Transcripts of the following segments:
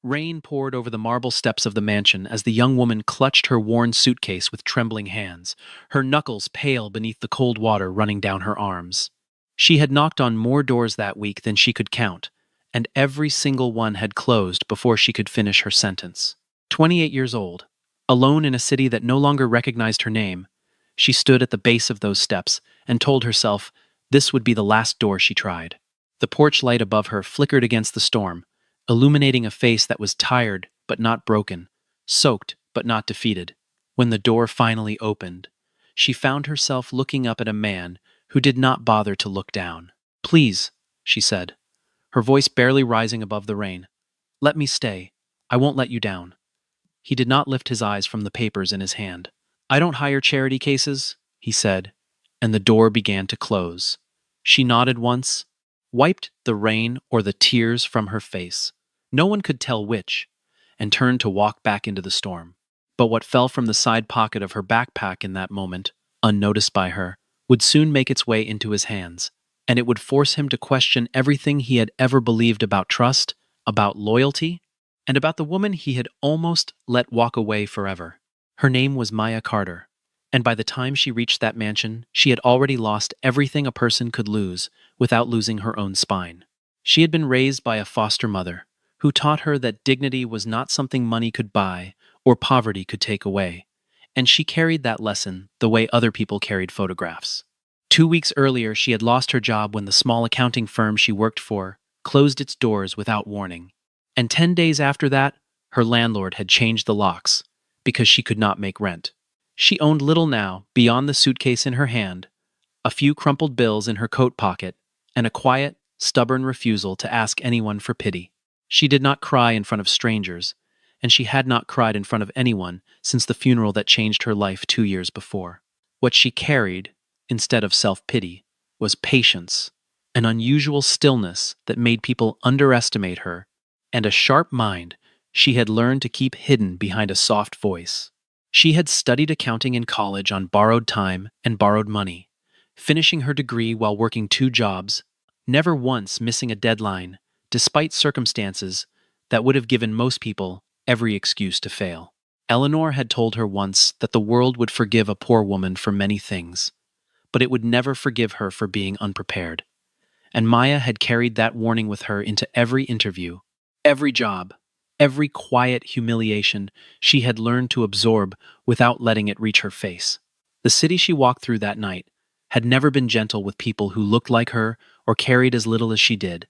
Rain poured over the marble steps of the mansion as the young woman clutched her worn suitcase with trembling hands, her knuckles pale beneath the cold water running down her arms. She had knocked on more doors that week than she could count, and every single one had closed before she could finish her sentence. 28 years old, alone in a city that no longer recognized her name, she stood at the base of those steps and told herself this would be the last door she tried. The porch light above her flickered against the storm, illuminating a face that was tired but not broken, soaked but not defeated. When the door finally opened, she found herself looking up at a man who did not bother to look down. "Please," she said, her voice barely rising above the rain. "Let me stay. I won't let you down." He did not lift his eyes from the papers in his hand. "I don't hire charity cases," he said, and the door began to close. She nodded once, wiped the rain or the tears from her face, no one could tell which, and turned to walk back into the storm. But what fell from the side pocket of her backpack in that moment, unnoticed by her, would soon make its way into his hands, and it would force him to question everything he had ever believed about trust, about loyalty, and about the woman he had almost let walk away forever. Her name was Maya Carter, and by the time she reached that mansion, she had already lost everything a person could lose without losing her own spine. She had been raised by a foster mother who taught her that dignity was not something money could buy or poverty could take away, and she carried that lesson the way other people carried photographs. 2 weeks earlier, she had lost her job when the small accounting firm she worked for closed its doors without warning. And 10 days after that, her landlord had changed the locks because she could not make rent. She owned little now beyond the suitcase in her hand, a few crumpled bills in her coat pocket, and a quiet, stubborn refusal to ask anyone for pity. She did not cry in front of strangers, and she had not cried in front of anyone since the funeral that changed her life 2 years before. What she carried, instead of self-pity, was patience, an unusual stillness that made people underestimate her, and a sharp mind she had learned to keep hidden behind a soft voice. She had studied accounting in college on borrowed time and borrowed money, finishing her degree while working 2 jobs, never once missing a deadline, despite circumstances that would have given most people every excuse to fail. Eleanor had told her once that the world would forgive a poor woman for many things, but it would never forgive her for being unprepared. And Maya had carried that warning with her into every interview, every job, every quiet humiliation she had learned to absorb without letting it reach her face. The city she walked through that night had never been gentle with people who looked like her or carried as little as she did,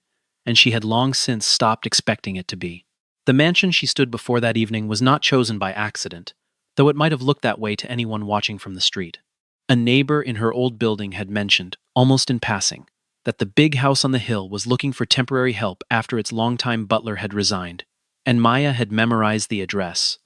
and she had long since stopped expecting it to be. The mansion she stood before that evening was not chosen by accident, though it might have looked that way to anyone watching from the street. A neighbor in her old building had mentioned, almost in passing, that the big house on the hill was looking for temporary help after its longtime butler had resigned, and Maya had memorized the address,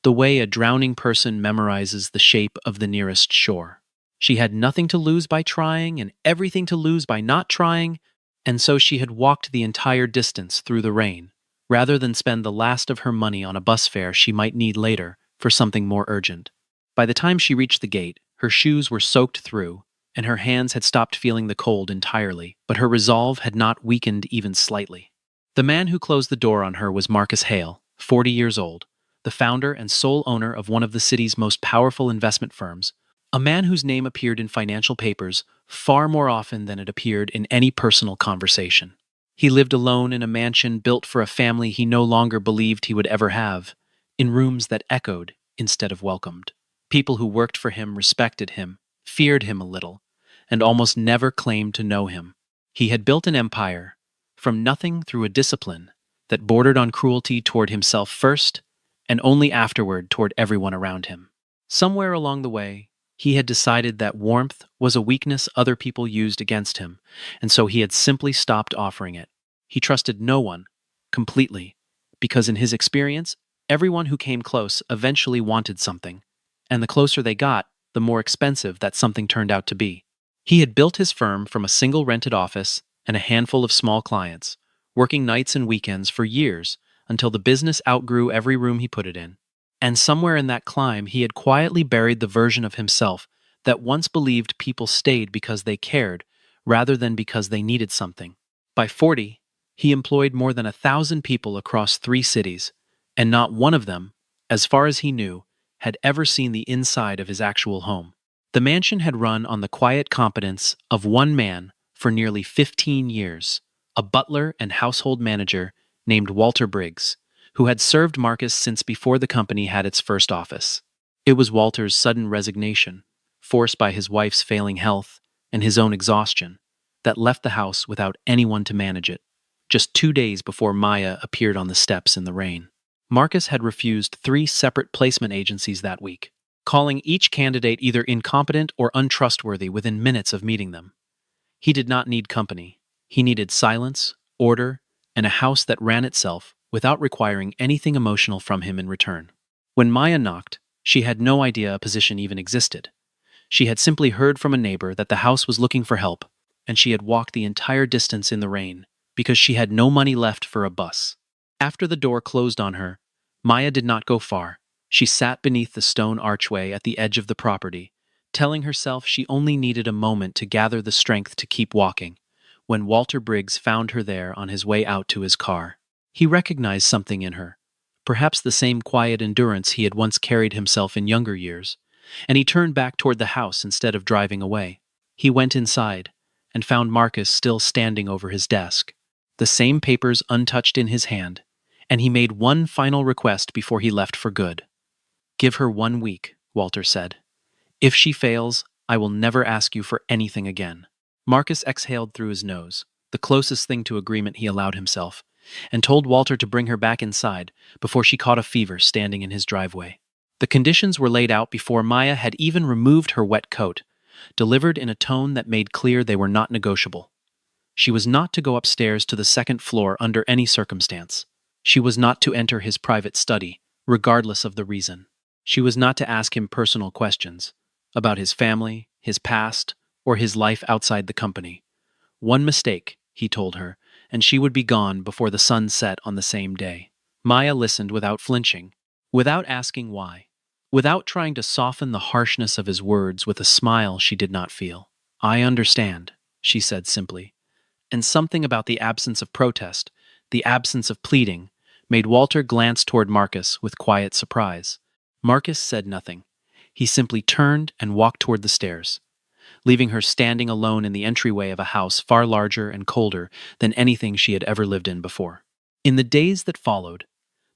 the way a drowning person memorizes the shape of the nearest shore. She had nothing to lose by trying and everything to lose by not trying, and so she had walked the entire distance through the rain, rather than spend the last of her money on a bus fare she might need later for something more urgent. By the time she reached the gate, her shoes were soaked through, and her hands had stopped feeling the cold entirely, but her resolve had not weakened even slightly. The man who closed the door on her was Marcus Hale, 40 years old, the founder and sole owner of one of the city's most powerful investment firms, a man whose name appeared in financial papers far more often than it appeared in any personal conversation. He lived alone in a mansion built for a family he no longer believed he would ever have, in rooms that echoed instead of welcomed. People who worked for him respected him, feared him a little, and almost never claimed to know him. He had built an empire, from nothing through a discipline that bordered on cruelty toward himself first, and only afterward toward everyone around him. Somewhere along the way, he had decided that warmth was a weakness other people used against him, and so he had simply stopped offering it. He trusted no one, completely, because in his experience, everyone who came close eventually wanted something, and the closer they got, the more expensive that something turned out to be. He had built his firm from a single rented office and a handful of small clients, working nights and weekends for years until the business outgrew every room he put it in. And somewhere in that climb, he had quietly buried the version of himself that once believed people stayed because they cared, rather than because they needed something. By 40, he employed more than 1,000 people across 3 cities, and not one of them, as far as he knew, had ever seen the inside of his actual home. The mansion had run on the quiet competence of one man for nearly 15 years, a butler and household manager named Walter Briggs, who had served Marcus since before the company had its first office. It was Walter's sudden resignation, forced by his wife's failing health and his own exhaustion, that left the house without anyone to manage it, just 2 days before Maya appeared on the steps in the rain. Marcus had refused 3 separate placement agencies that week, calling each candidate either incompetent or untrustworthy within minutes of meeting them. He did not need company. He needed silence, order, and a house that ran itself without requiring anything emotional from him in return. When Maya knocked, she had no idea a position even existed. She had simply heard from a neighbor that the house was looking for help, and she had walked the entire distance in the rain because she had no money left for a bus. After the door closed on her, Maya did not go far. She sat beneath the stone archway at the edge of the property, telling herself she only needed a moment to gather the strength to keep walking, when Walter Briggs found her there on his way out to his car. He recognized something in her, perhaps the same quiet endurance he had once carried himself in younger years, and he turned back toward the house instead of driving away. He went inside and found Marcus still standing over his desk, the same papers untouched in his hand, and he made one final request before he left for good. "Give her 1 week," Walter said. "If she fails, I will never ask you for anything again." Marcus exhaled through his nose, the closest thing to agreement he allowed himself, and told Walter to bring her back inside before she caught a fever standing in his driveway. The conditions were laid out before Maya had even removed her wet coat, delivered in a tone that made clear they were not negotiable. She was not to go upstairs to the second floor under any circumstance. She was not to enter his private study, regardless of the reason. She was not to ask him personal questions about his family, his past, or his life outside the company. One mistake, he told her, and she would be gone before the sun set on the same day. Maya listened without flinching, without asking why, without trying to soften the harshness of his words with a smile she did not feel. "I understand," she said simply, and something about the absence of protest, the absence of pleading, made Walter glance toward Marcus with quiet surprise. Marcus said nothing. He simply turned and walked toward the stairs, leaving her standing alone in the entryway of a house far larger and colder than anything she had ever lived in before. In the days that followed,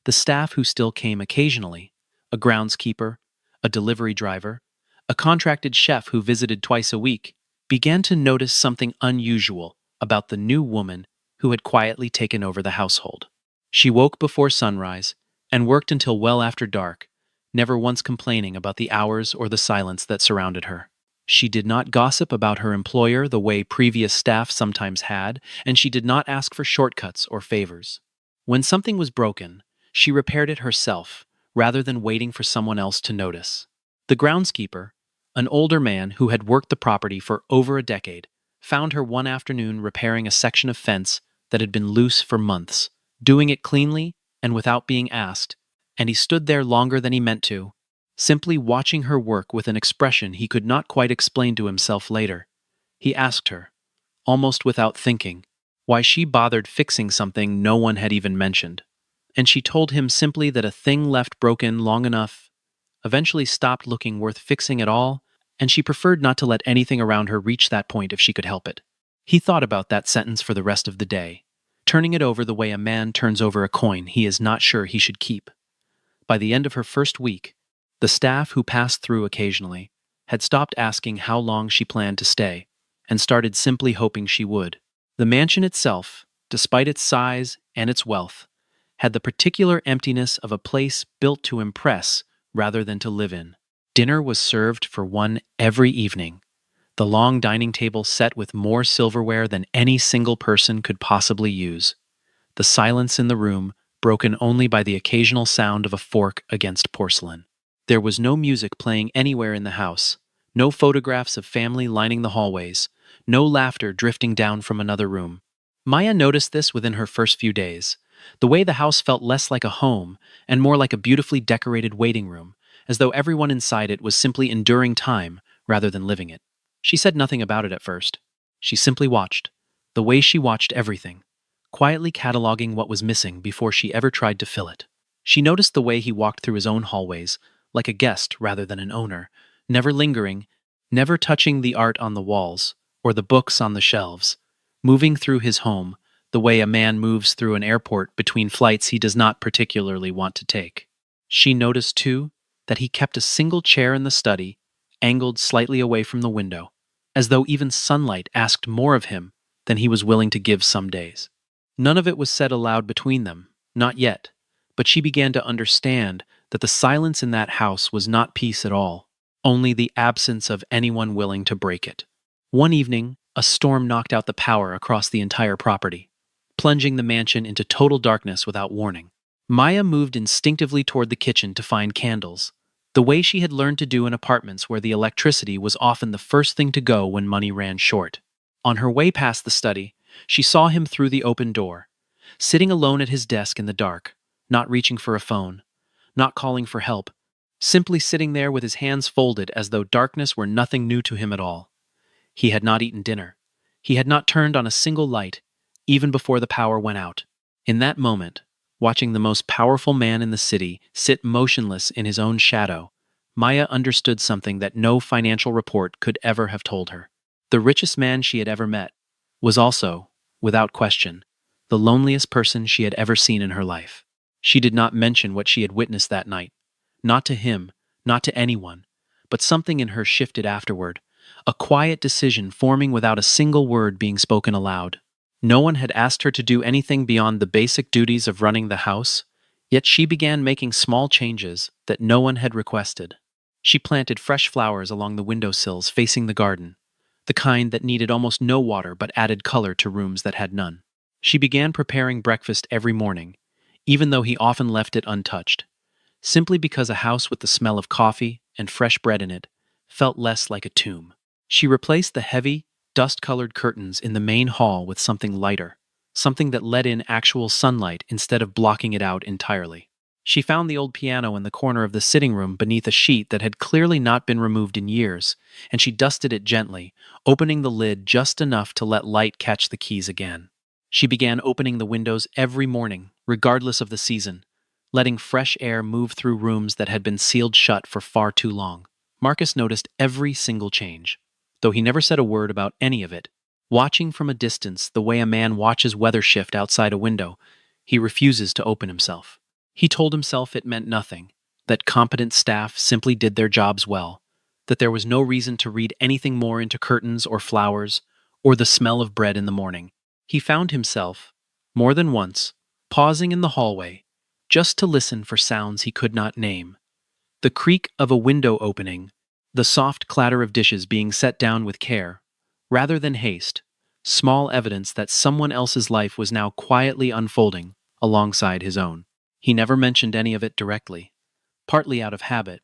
the staff who still came occasionally, a groundskeeper, a delivery driver, a contracted chef who visited twice a week, began to notice something unusual about the new woman who had quietly taken over the household. She woke before sunrise and worked until well after dark, never once complaining about the hours or the silence that surrounded her. She did not gossip about her employer the way previous staff sometimes had, and she did not ask for shortcuts or favors. When something was broken, she repaired it herself, rather than waiting for someone else to notice. The groundskeeper, an older man who had worked the property for over a decade, found her one afternoon repairing a section of fence that had been loose for months, doing it cleanly and without being asked, and he stood there longer than he meant to, simply watching her work with an expression he could not quite explain to himself later. He asked her, almost without thinking, why she bothered fixing something no one had even mentioned. And she told him simply that a thing left broken long enough eventually stopped looking worth fixing at all, and she preferred not to let anything around her reach that point if she could help it. He thought about that sentence for the rest of the day, turning it over the way a man turns over a coin he is not sure he should keep. By the end of her first week, the staff who passed through occasionally had stopped asking how long she planned to stay and started simply hoping she would. The mansion itself, despite its size and its wealth, had the particular emptiness of a place built to impress rather than to live in. Dinner was served for one every evening, the long dining table set with more silverware than any single person could possibly use. The silence in the room broken only by the occasional sound of a fork against porcelain. There was no music playing anywhere in the house, no photographs of family lining the hallways, no laughter drifting down from another room. Maya noticed this within her first few days, the way the house felt less like a home and more like a beautifully decorated waiting room, as though everyone inside it was simply enduring time rather than living it. She said nothing about it at first. She simply watched, the way she watched everything, quietly cataloging what was missing before she ever tried to fill it. She noticed the way he walked through his own hallways, like a guest rather than an owner, never lingering, never touching the art on the walls or the books on the shelves, moving through his home the way a man moves through an airport between flights he does not particularly want to take. She noticed, too, that he kept a single chair in the study, angled slightly away from the window, as though even sunlight asked more of him than he was willing to give some days. None of it was said aloud between them, not yet, but she began to understand that the silence in that house was not peace at all, only the absence of anyone willing to break it. One evening, a storm knocked out the power across the entire property, plunging the mansion into total darkness without warning. Maya moved instinctively toward the kitchen to find candles, the way she had learned to do in apartments where the electricity was often the first thing to go when money ran short. On her way past the study, she saw him through the open door, sitting alone at his desk in the dark, not reaching for a phone, not calling for help, simply sitting there with his hands folded as though darkness were nothing new to him at all. He had not eaten dinner. He had not turned on a single light, even before the power went out. In that moment, watching the most powerful man in the city sit motionless in his own shadow, Maya understood something that no financial report could ever have told her. The richest man she had ever met was also, without question, the loneliest person she had ever seen in her life. She did not mention what she had witnessed that night. Not to him, not to anyone, but something in her shifted afterward, a quiet decision forming without a single word being spoken aloud. No one had asked her to do anything beyond the basic duties of running the house, yet she began making small changes that no one had requested. She planted fresh flowers along the windowsills facing the garden, the kind that needed almost no water but added color to rooms that had none. She began preparing breakfast every morning, even though he often left it untouched, simply because a house with the smell of coffee and fresh bread in it felt less like a tomb. She replaced the heavy, dust-colored curtains in the main hall with something lighter, something that let in actual sunlight instead of blocking it out entirely. She found the old piano in the corner of the sitting room beneath a sheet that had clearly not been removed in years, and she dusted it gently, opening the lid just enough to let light catch the keys again. She began opening the windows every morning, regardless of the season, letting fresh air move through rooms that had been sealed shut for far too long. Marcus noticed every single change, though he never said a word about any of it. Watching from a distance the way a man watches weather shift outside a window, he refuses to open himself. He told himself it meant nothing, that competent staff simply did their jobs well, that there was no reason to read anything more into curtains or flowers or the smell of bread in the morning. He found himself, more than once, pausing in the hallway just to listen for sounds he could not name. The creak of a window opening, the soft clatter of dishes being set down with care, rather than haste, small evidence that someone else's life was now quietly unfolding alongside his own. He never mentioned any of it directly, partly out of habit,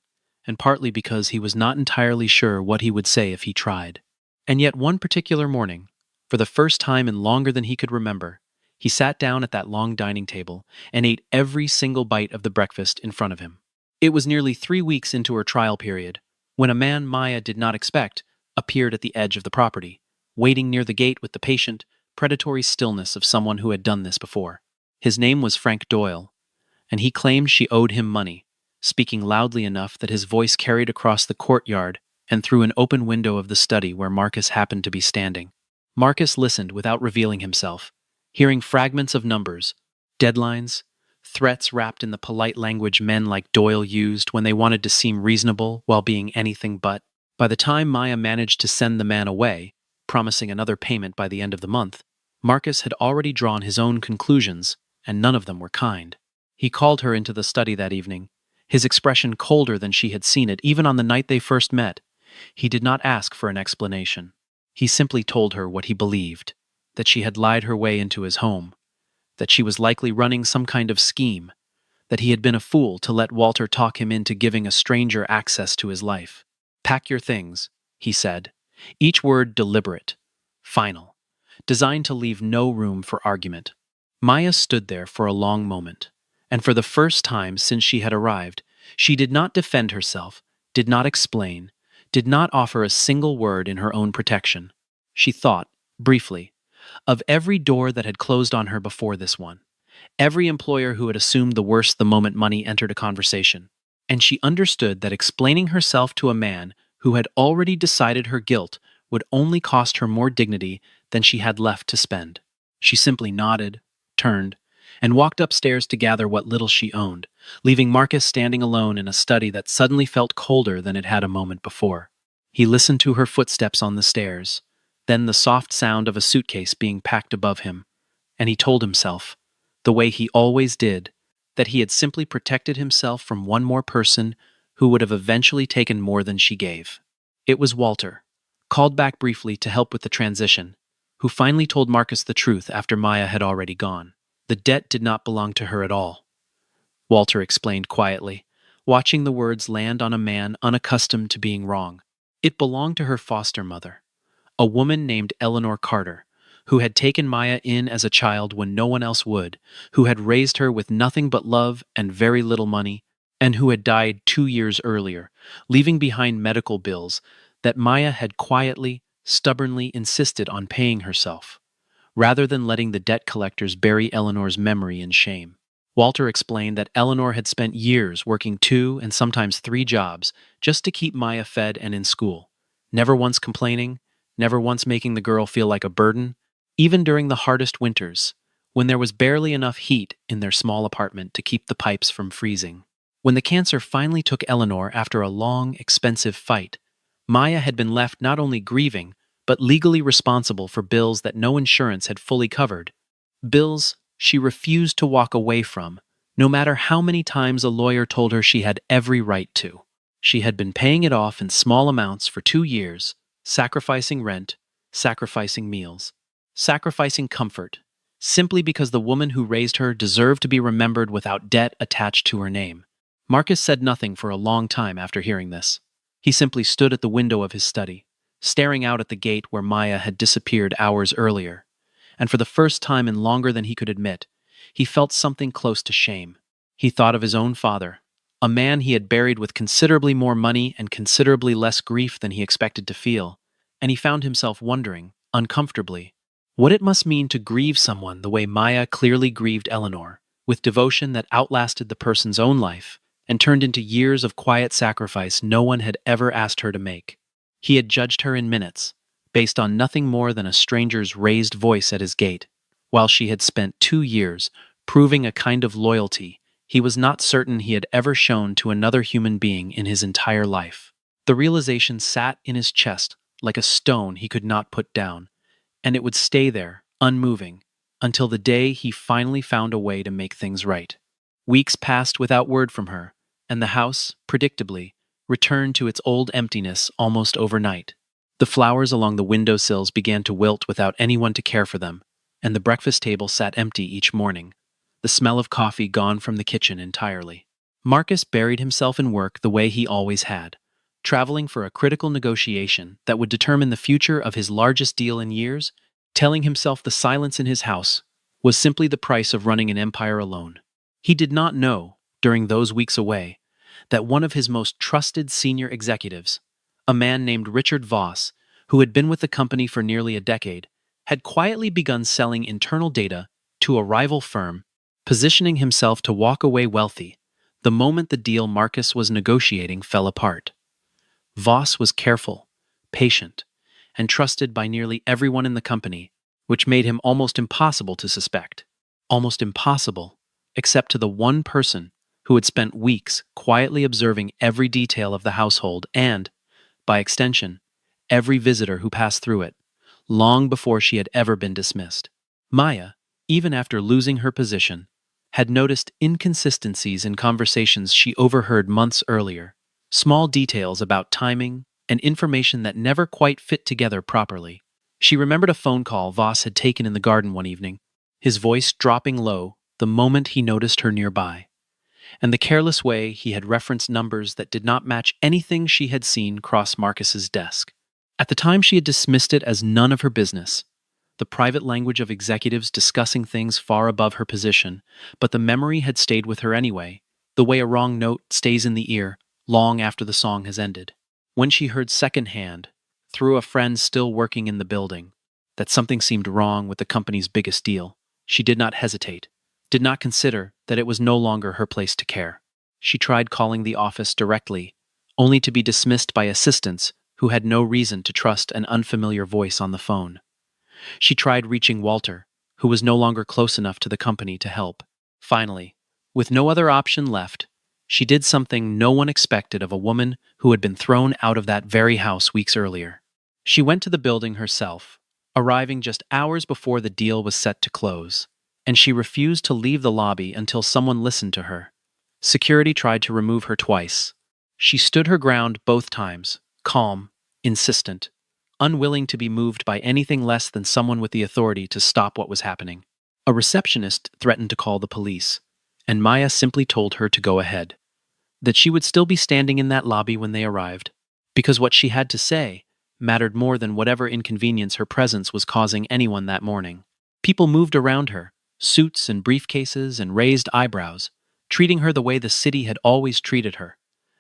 and partly because he was not entirely sure what he would say if he tried. And yet one particular morning, for the first time in longer than he could remember, he sat down at that long dining table and ate every single bite of the breakfast in front of him. It was nearly 3 weeks into her trial period, when a man Maya did not expect appeared at the edge of the property, waiting near the gate with the patient, predatory stillness of someone who had done this before. His name was Frank Doyle, and he claimed she owed him money, speaking loudly enough that his voice carried across the courtyard and through an open window of the study where Marcus happened to be standing. Marcus listened without revealing himself, hearing fragments of numbers, deadlines, threats wrapped in the polite language men like Doyle used when they wanted to seem reasonable while being anything but. By the time Maya managed to send the man away, promising another payment by the end of the month, Marcus had already drawn his own conclusions, and none of them were kind. He called her into the study that evening, his expression colder than she had seen it even on the night they first met. He did not ask for an explanation. He simply told her what he believed, that she had lied her way into his home, that she was likely running some kind of scheme, that he had been a fool to let Walter talk him into giving a stranger access to his life. "Pack your things," he said, each word deliberate, final, designed to leave no room for argument. Maya stood there for a long moment, and for the first time since she had arrived, she did not defend herself, did not explain, did not offer a single word in her own protection. She thought, briefly, of every door that had closed on her before this one, Every employer who had assumed the worst the moment money entered a conversation. And she understood that explaining herself to a man who had already decided her guilt would only cost her more dignity than she had left to spend. She simply nodded, turned, and walked upstairs to gather what little she owned, leaving Marcus standing alone in a study that suddenly felt colder than it had a moment before. He listened to her footsteps on the stairs, then the soft sound of a suitcase being packed above him, and he told himself, the way he always did, that he had simply protected himself from one more person who would have eventually taken more than she gave. It was Walter, called back briefly to help with the transition, who finally told Marcus the truth after Maya had already gone. The debt did not belong to her at all, Walter explained quietly, watching the words land on a man unaccustomed to being wrong. It belonged to her foster mother, a woman named Eleanor Carter, who had taken Maya in as a child when no one else would, who had raised her with nothing but love and very little money, and who had died 2 years earlier, leaving behind medical bills that Maya had quietly, stubbornly insisted on paying herself, rather than letting the debt collectors bury Eleanor's memory in shame. Walter explained that Eleanor had spent years working 2 and sometimes 3 jobs just to keep Maya fed and in school, never once complaining, never once making the girl feel like a burden, even during the hardest winters, when there was barely enough heat in their small apartment to keep the pipes from freezing. When the cancer finally took Eleanor after a long, expensive fight, Maya had been left not only grieving, but legally responsible for bills that no insurance had fully covered. Bills she refused to walk away from, no matter how many times a lawyer told her she had every right to. She had been paying it off in small amounts for 2 years, sacrificing rent, sacrificing meals, sacrificing comfort, simply because the woman who raised her deserved to be remembered without debt attached to her name. Marcus said nothing for a long time after hearing this. He simply stood at the window of his study, staring out at the gate where Maya had disappeared hours earlier. And for the first time in longer than he could admit, he felt something close to shame. He thought of his own father, a man he had buried with considerably more money and considerably less grief than he expected to feel, and he found himself wondering, uncomfortably, what it must mean to grieve someone the way Maya clearly grieved Eleanor, with devotion that outlasted the person's own life and turned into years of quiet sacrifice no one had ever asked her to make. He had judged her in minutes, based on nothing more than a stranger's raised voice at his gate, while she had spent 2 years proving a kind of loyalty he was not certain he had ever shown to another human being in his entire life. The realization sat in his chest like a stone he could not put down, and it would stay there, unmoving, until the day he finally found a way to make things right. Weeks passed without word from her, and the house, predictably, returned to its old emptiness almost overnight. The flowers along the windowsills began to wilt without anyone to care for them, and the breakfast table sat empty each morning, the smell of coffee gone from the kitchen entirely. Marcus buried himself in work the way he always had, traveling for a critical negotiation that would determine the future of his largest deal in years, telling himself the silence in his house was simply the price of running an empire alone. He did not know, during those weeks away, that one of his most trusted senior executives, a man named Richard Voss, who had been with the company for nearly a decade, had quietly begun selling internal data to a rival firm, positioning himself to walk away wealthy the moment the deal Marcus was negotiating fell apart. Voss was careful, patient, and trusted by nearly everyone in the company, which made him almost impossible to suspect. Almost impossible, except to the one person who had spent weeks quietly observing every detail of the household and, by extension, every visitor who passed through it, long before she had ever been dismissed. Maya, even after losing her position, had noticed inconsistencies in conversations she overheard months earlier, small details about timing and information that never quite fit together properly. She remembered a phone call Voss had taken in the garden one evening, his voice dropping low the moment he noticed her nearby, and the careless way he had referenced numbers that did not match anything she had seen cross Marcus's desk. At the time she had dismissed it as none of her business, the private language of executives discussing things far above her position, but the memory had stayed with her anyway, the way a wrong note stays in the ear long after the song has ended. When she heard secondhand, through a friend still working in the building, that something seemed wrong with the company's biggest deal, she did not hesitate. did not consider that it was no longer her place to care. She tried calling the office directly, only to be dismissed by assistants who had no reason to trust an unfamiliar voice on the phone. She tried reaching Walter, who was no longer close enough to the company to help. Finally, with no other option left, she did something no one expected of a woman who had been thrown out of that very house weeks earlier. She went to the building herself, arriving just hours before the deal was set to close, and she refused to leave the lobby until someone listened to her. Security tried to remove her twice. She stood her ground both times, calm, insistent, unwilling to be moved by anything less than someone with the authority to stop what was happening. A receptionist threatened to call the police, and Maya simply told her to go ahead, that she would still be standing in that lobby when they arrived, because what she had to say mattered more than whatever inconvenience her presence was causing anyone that morning. People moved around her, suits and briefcases and raised eyebrows, treating her the way the city had always treated her,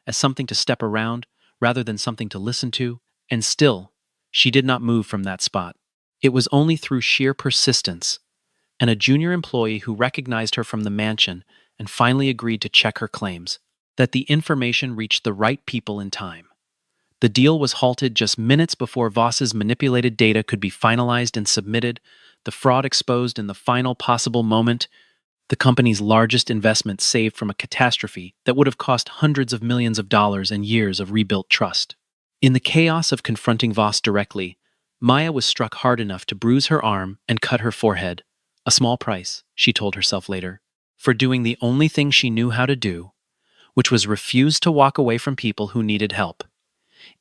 as something to step around rather than something to listen to, and still, she did not move from that spot. It was only through sheer persistence, and a junior employee who recognized her from the mansion and finally agreed to check her claims, that the information reached the right people in time. The deal was halted just minutes before Voss's manipulated data could be finalized and submitted, the fraud exposed in the final possible moment, the company's largest investment saved from a catastrophe that would have cost hundreds of millions of dollars and years of rebuilt trust. In the chaos of confronting Voss directly, Maya was struck hard enough to bruise her arm and cut her forehead. A small price, she told herself later, for doing the only thing she knew how to do, which was refuse to walk away from people who needed help,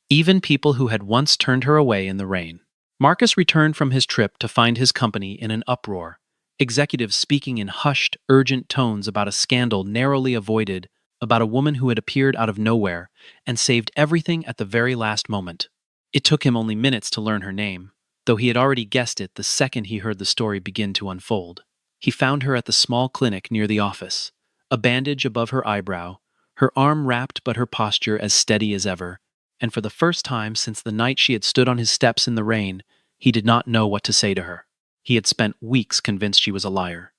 even people who had once turned her away in the rain. Marcus returned from his trip to find his company in an uproar, executives speaking in hushed, urgent tones about a scandal narrowly avoided, about a woman who had appeared out of nowhere and saved everything at the very last moment. It took him only minutes to learn her name, though he had already guessed it the second he heard the story begin to unfold. He found her at the small clinic near the office, a bandage above her eyebrow, her arm wrapped but her posture as steady as ever, and for the first time since the night she had stood on his steps in the rain, he did not know what to say to her. He had spent weeks convinced she was a liar,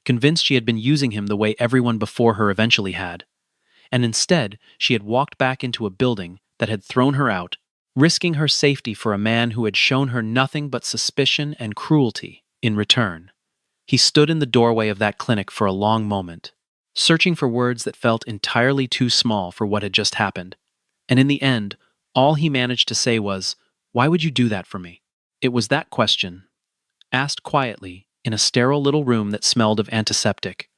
convinced she had been using him the way everyone before her eventually had, and instead she had walked back into a building that had thrown her out, risking her safety for a man who had shown her nothing but suspicion and cruelty in return. He stood in the doorway of that clinic for a long moment, searching for words that felt entirely too small for what had just happened, and in the end, all he managed to say was, "Why would you do that for me?" It was that question, asked quietly in a sterile little room that smelled of antiseptic,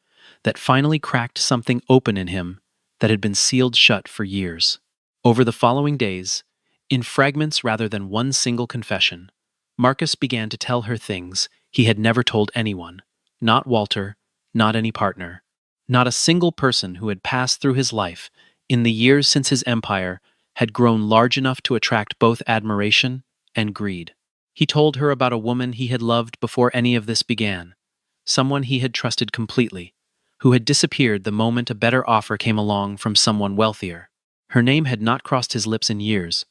that finally cracked something open in him that had been sealed shut for years. Over the following days, in fragments rather than one single confession, Marcus began to tell her things he had never told anyone, not Walter, not any partner, not a single person who had passed through his life in the years since his empire had grown large enough to attract both admiration and greed. He told her about a woman he had loved before any of this began, someone he had trusted completely, who had disappeared the moment a better offer came along from someone wealthier. Her name had not crossed his lips in years,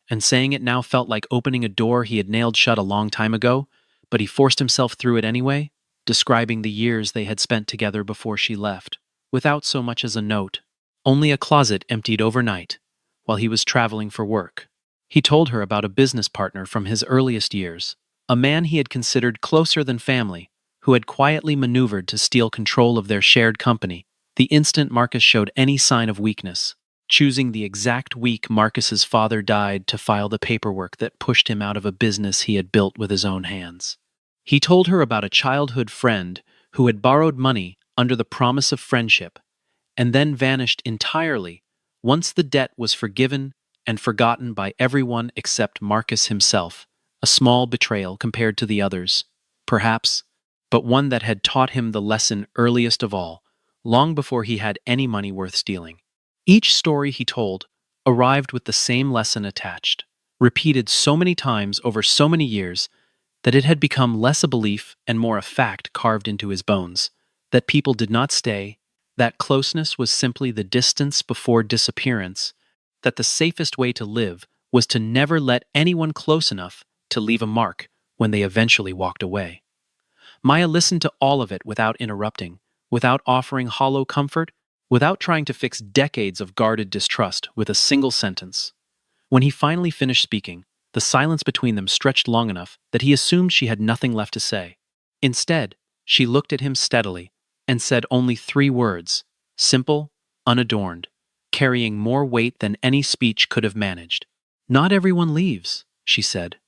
and saying it now felt like opening a door he had nailed shut a long time ago, but he forced himself through it anyway, describing the years they had spent together before she left, without so much as a note, only a closet emptied overnight, while he was traveling for work. He told her about a business partner from his earliest years, a man he had considered closer than family, who had quietly maneuvered to steal control of their shared company the instant Marcus showed any sign of weakness, choosing the exact week Marcus's father died to file the paperwork that pushed him out of a business he had built with his own hands. He told her about a childhood friend who had borrowed money under the promise of friendship and then vanished entirely once the debt was forgiven and forgotten by everyone except Marcus himself, a small betrayal compared to the others, perhaps, but one that had taught him the lesson earliest of all, long before he had any money worth stealing. Each story he told arrived with the same lesson attached, repeated so many times over so many years that it had become less a belief and more a fact carved into his bones, that people did not stay, that closeness was simply the distance before disappearance, that the safest way to live was to never let anyone close enough to leave a mark when they eventually walked away. Maya listened to all of it without interrupting, without offering hollow comfort, without trying to fix decades of guarded distrust with a single sentence. When he finally finished speaking, the silence between them stretched long enough that he assumed she had nothing left to say. Instead, she looked at him steadily and said only 3 words, simple, unadorned, carrying more weight than any speech could have managed. "Not everyone leaves," she said,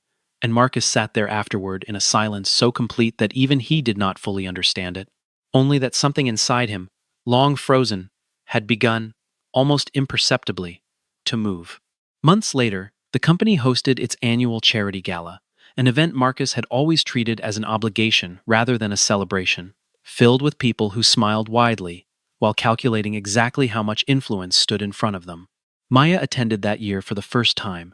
and Marcus sat there afterward in a silence so complete that even he did not fully understand it. Only that something inside him, long frozen, had begun, almost imperceptibly, to move. Months later, the company hosted its annual charity gala, an event Marcus had always treated as an obligation rather than a celebration, filled with people who smiled widely while calculating exactly how much influence stood in front of them. Maya attended that year for the first time,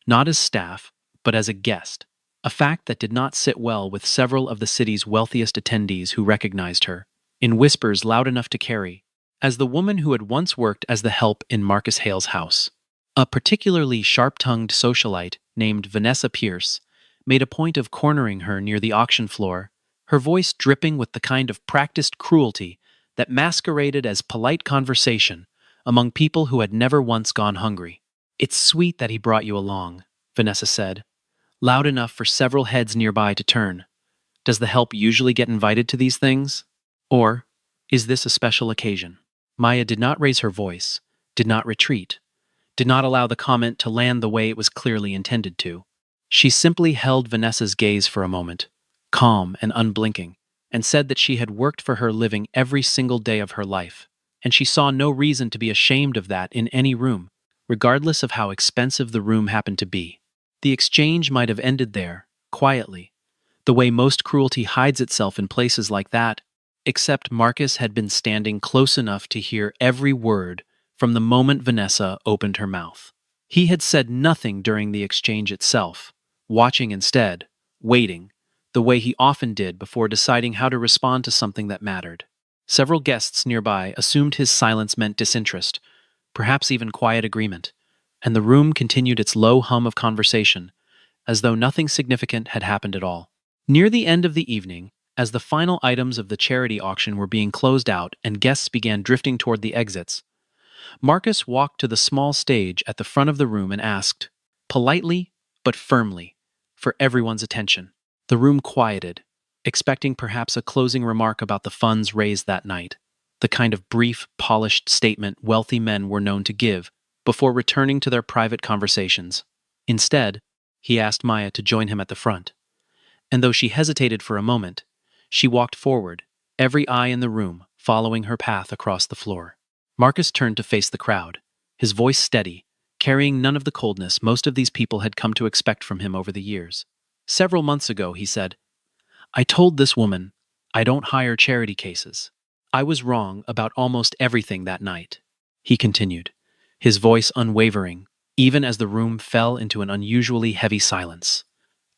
not as staff, but as a guest, a fact that did not sit well with several of the city's wealthiest attendees who recognized her, in whispers loud enough to carry, as the woman who had once worked as the help in Marcus Hale's house. A particularly sharp-tongued socialite named Vanessa Pierce made a point of cornering her near the auction floor, her voice dripping with the kind of practiced cruelty that masqueraded as polite conversation among people who had never once gone hungry. "It's sweet that he brought you along," Vanessa said, loud enough for several heads nearby to turn. "Does the help usually get invited to these things? Or is this a special occasion?" Maya did not raise her voice, did not retreat, did not allow the comment to land the way it was clearly intended to. She simply held Vanessa's gaze for a moment, calm and unblinking, and said that she had worked for her living every single day of her life, and she saw no reason to be ashamed of that in any room, regardless of how expensive the room happened to be. The exchange might have ended there, quietly, the way most cruelty hides itself in places like that, except Marcus had been standing close enough to hear every word from the moment Vanessa opened her mouth. He had said nothing during the exchange itself, watching instead, waiting, the way he often did before deciding how to respond to something that mattered. Several guests nearby assumed his silence meant disinterest, perhaps even quiet agreement, and the room continued its low hum of conversation, as though nothing significant had happened at all. Near the end of the evening, as the final items of the charity auction were being closed out and guests began drifting toward the exits, Marcus walked to the small stage at the front of the room and asked, politely but firmly, for everyone's attention. The room quieted, expecting perhaps a closing remark about the funds raised that night, the kind of brief, polished statement wealthy men were known to give before returning to their private conversations. Instead, he asked Maya to join him at the front, and though she hesitated for a moment, she walked forward, every eye in the room following her path across the floor. Marcus turned to face the crowd, his voice steady, carrying none of the coldness most of these people had come to expect from him over the years. "Several months ago," he said, "I told this woman, I don't hire charity cases. I was wrong about almost everything that night," he continued, his voice unwavering, even as the room fell into an unusually heavy silence,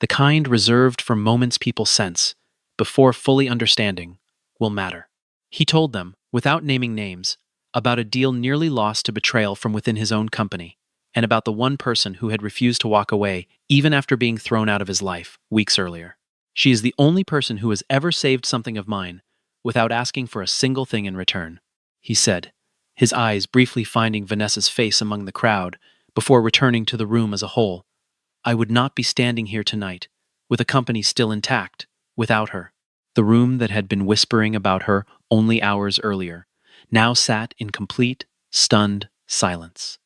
the kind reserved for moments people sense, before fully understanding, will matter. He told them, without naming names, about a deal nearly lost to betrayal from within his own company, and about the one person who had refused to walk away even after being thrown out of his life weeks earlier. "She is the only person who has ever saved something of mine without asking for a single thing in return," he said, his eyes briefly finding Vanessa's face among the crowd before returning to the room as a whole. "I would not be standing here tonight, with a company still intact, without her." The room that had been whispering about her only hours earlier now sat in complete, stunned silence.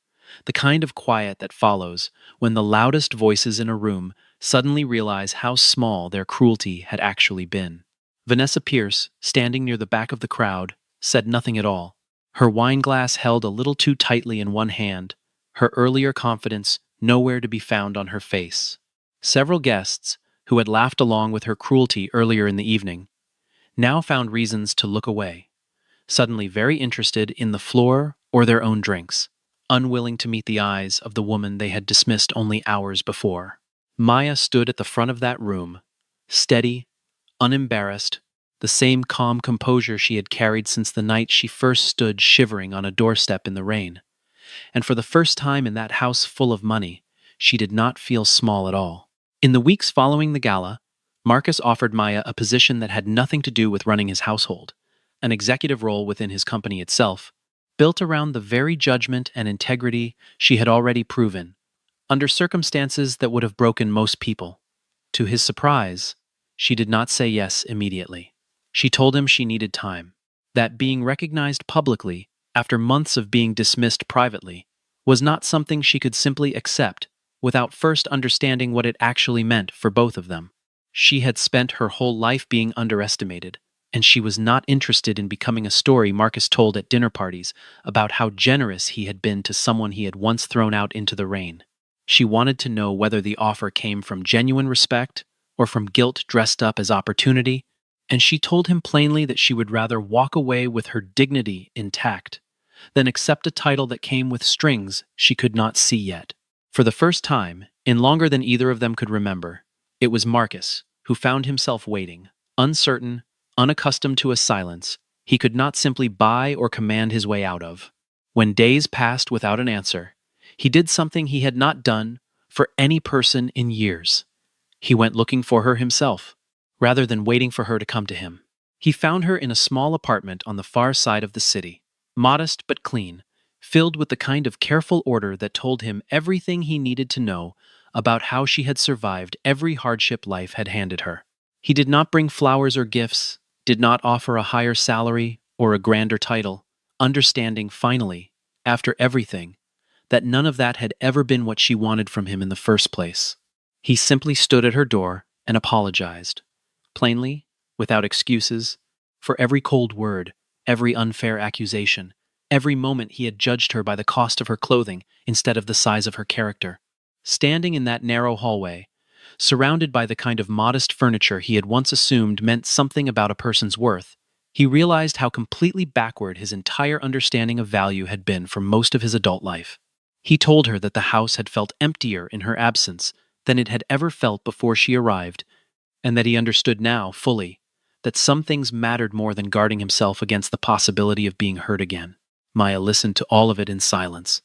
The kind of quiet that follows when the loudest voices in a room suddenly realize how small their cruelty had actually been. Vanessa Pierce, standing near the back of the crowd, said nothing at all, her wineglass held a little too tightly in one hand, her earlier confidence nowhere to be found on her face. Several guests, who had laughed along with her cruelty earlier in the evening, now found reasons to look away, suddenly very interested in the floor or their own drinks, unwilling to meet the eyes of the woman they had dismissed only hours before. Maya stood at the front of that room, steady, unembarrassed, the same calm composure she had carried since the night she first stood shivering on a doorstep in the rain. And for the first time in that house full of money, she did not feel small at all. In the weeks following the gala, Marcus offered Maya a position that had nothing to do with running his household, an executive role within his company itself, built around the very judgment and integrity she had already proven, under circumstances that would have broken most people. To his surprise, she did not say yes immediately. She told him she needed time, that being recognized publicly, after months of being dismissed privately, was not something she could simply accept without first understanding what it actually meant for both of them. She had spent her whole life being underestimated, and she was not interested in becoming a story Marcus told at dinner parties about how generous he had been to someone he had once thrown out into the rain. She wanted to know whether the offer came from genuine respect or from guilt dressed up as opportunity, and she told him plainly that she would rather walk away with her dignity intact than accept a title that came with strings she could not see yet. For the first time, in longer than either of them could remember, it was Marcus who found himself waiting, uncertain, unaccustomed to a silence he could not simply buy or command his way out of. When days passed without an answer, he did something he had not done for any person in years. He went looking for her himself, rather than waiting for her to come to him. He found her in a small apartment on the far side of the city, modest but clean, filled with the kind of careful order that told him everything he needed to know about how she had survived every hardship life had handed her. He did not bring flowers or gifts, did not offer a higher salary or a grander title, understanding finally, after everything, that none of that had ever been what she wanted from him in the first place. He simply stood at her door and apologized, plainly, without excuses, for every cold word, every unfair accusation, every moment he had judged her by the cost of her clothing instead of the size of her character. Standing in that narrow hallway, surrounded by the kind of modest furniture he had once assumed meant something about a person's worth, he realized how completely backward his entire understanding of value had been for most of his adult life. He told her that the house had felt emptier in her absence than it had ever felt before she arrived, and that he understood now, fully, that some things mattered more than guarding himself against the possibility of being hurt again. Maya listened to all of it in silence,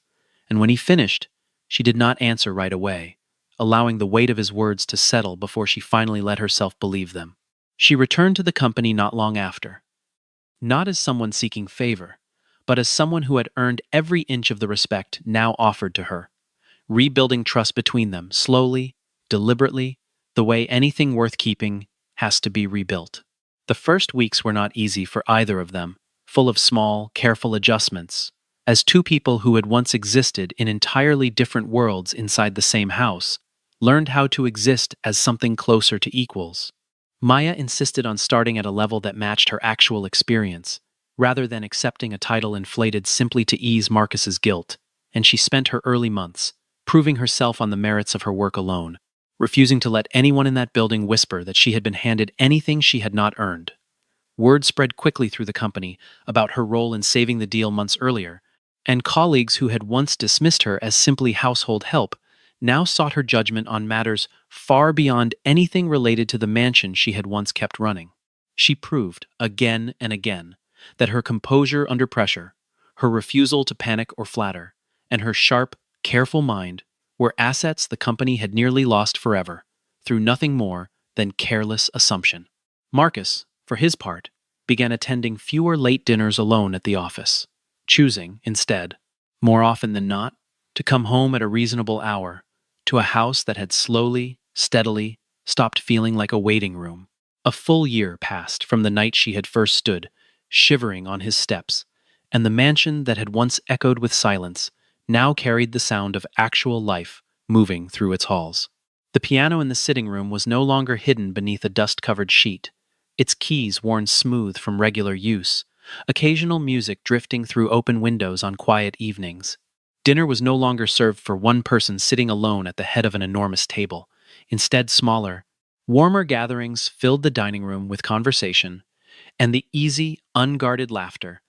and when he finished, she did not answer right away, allowing the weight of his words to settle before she finally let herself believe them. She returned to the company not long after, not as someone seeking favor, but as someone who had earned every inch of the respect now offered to her, rebuilding trust between them slowly, deliberately, the way anything worth keeping has to be rebuilt. The first weeks were not easy for either of them, full of small, careful adjustments. As two people who had once existed in entirely different worlds inside the same house, learned how to exist as something closer to equals. Maya insisted on starting at a level that matched her actual experience, rather than accepting a title inflated simply to ease Marcus's guilt, and she spent her early months proving herself on the merits of her work alone, refusing to let anyone in that building whisper that she had been handed anything she had not earned. Word spread quickly through the company about her role in saving the deal months earlier, and colleagues who had once dismissed her as simply household help now sought her judgment on matters far beyond anything related to the mansion she had once kept running. She proved, again and again, that her composure under pressure, her refusal to panic or flatter, and her sharp, careful mind were assets the company had nearly lost forever, through nothing more than careless assumption. Marcus, for his part, began attending fewer late dinners alone at the office, choosing, instead, more often than not, to come home at a reasonable hour, to a house that had slowly, steadily, stopped feeling like a waiting room. A full year passed from the night she had first stood, shivering on his steps, and the mansion that had once echoed with silence now carried the sound of actual life moving through its halls. The piano in the sitting room was no longer hidden beneath a dust-covered sheet, its keys worn smooth from regular use, occasional music drifting through open windows on quiet evenings. Dinner was no longer served for one person sitting alone at the head of an enormous table. Instead, smaller, warmer gatherings filled the dining room with conversation and the easy, unguarded laughter.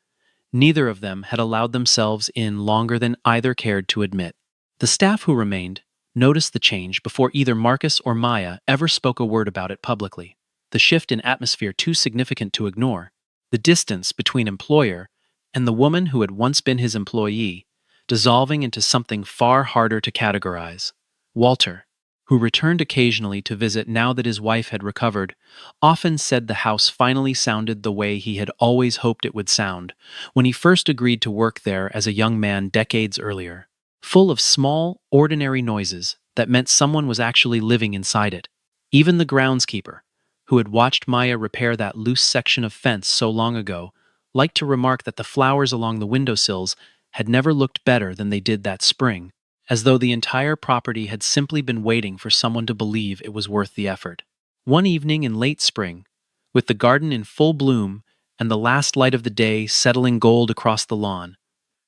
Neither of them had allowed themselves in longer than either cared to admit. The staff who remained noticed the change before either Marcus or Maya ever spoke a word about it publicly. The shift in atmosphere too significant to ignore. The distance between employer and the woman who had once been his employee dissolving into something far harder to categorize. Walter. who returned occasionally to visit now that his wife had recovered, often said the house finally sounded the way he had always hoped it would sound when he first agreed to work there as a young man decades earlier. Full of small, ordinary noises that meant someone was actually living inside it. Even the groundskeeper, who had watched Maya repair that loose section of fence so long ago, liked to remark that the flowers along the windowsills had never looked better than they did that spring, as though the entire property had simply been waiting for someone to believe it was worth the effort. One evening in late spring, with the garden in full bloom and the last light of the day settling gold across the lawn,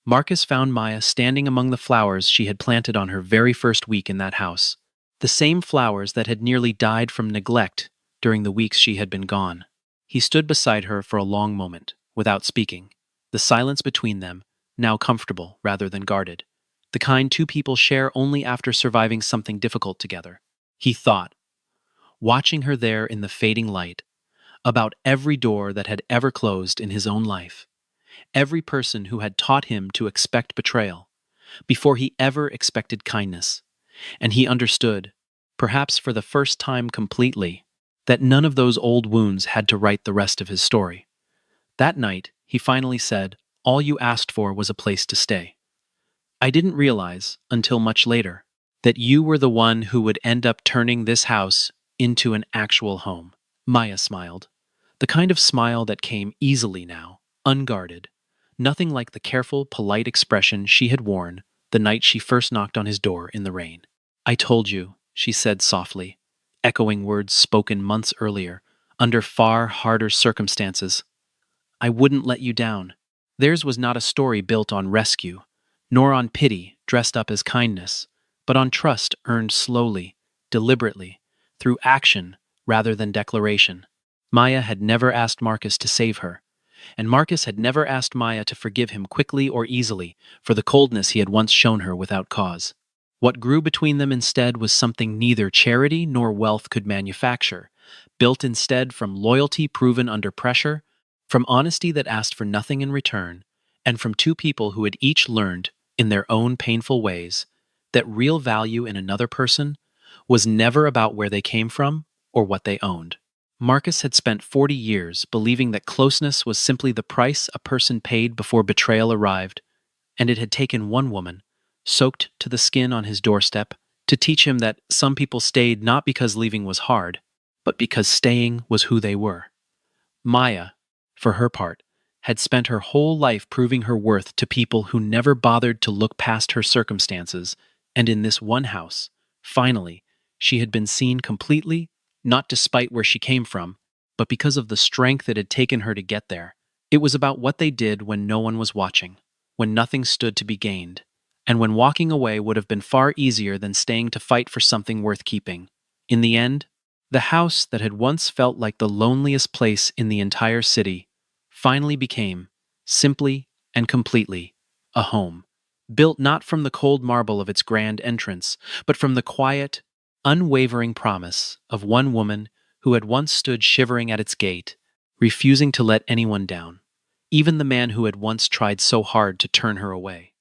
Marcus found Maya standing among the flowers she had planted on her very first week in that house. The same flowers that had nearly died from neglect during the weeks she had been gone. He stood beside her for a long moment, without speaking, the silence between them now comfortable rather than guarded, the kind two people share only after surviving something difficult together. He thought, watching her there in the fading light, about every door that had ever closed in his own life, every person who had taught him to expect betrayal, before he ever expected kindness, and he understood, perhaps for the first time completely, that none of those old wounds had to write the rest of his story. That night, he finally said, "All you asked for was a place to stay. I didn't realize, until much later, that you were the one who would end up turning this house into an actual home." Maya smiled, the kind of smile that came easily now, unguarded, nothing like the careful, polite expression she had worn the night she first knocked on his door in the rain. "I told you," she said softly, echoing words spoken months earlier, under far harder circumstances. "I wouldn't let you down." Theirs was not a story built on rescue, nor on pity dressed up as kindness, but on trust earned slowly, deliberately, through action rather than declaration. Maya had never asked Marcus to save her, and Marcus had never asked Maya to forgive him quickly or easily for the coldness he had once shown her without cause. What grew between them instead was something neither charity nor wealth could manufacture, built instead from loyalty proven under pressure, from honesty that asked for nothing in return, and from two people who had each learned, in their own painful ways, that real value in another person was never about where they came from or what they owned. Marcus had spent 40 years believing that closeness was simply the price a person paid before betrayal arrived, and it had taken one woman, soaked to the skin on his doorstep, to teach him that some people stayed not because leaving was hard, but because staying was who they were. Maya, for her part, had spent her whole life proving her worth to people who never bothered to look past her circumstances, and in this one house, finally, she had been seen completely, not despite where she came from, but because of the strength it had taken her to get there. It was about what they did when no one was watching, when nothing stood to be gained, and when walking away would have been far easier than staying to fight for something worth keeping. In the end, the house that had once felt like the loneliest place in the entire city finally became, simply and completely, a home, built not from the cold marble of its grand entrance, but from the quiet, unwavering promise of one woman who had once stood shivering at its gate, refusing to let anyone down, even the man who had once tried so hard to turn her away.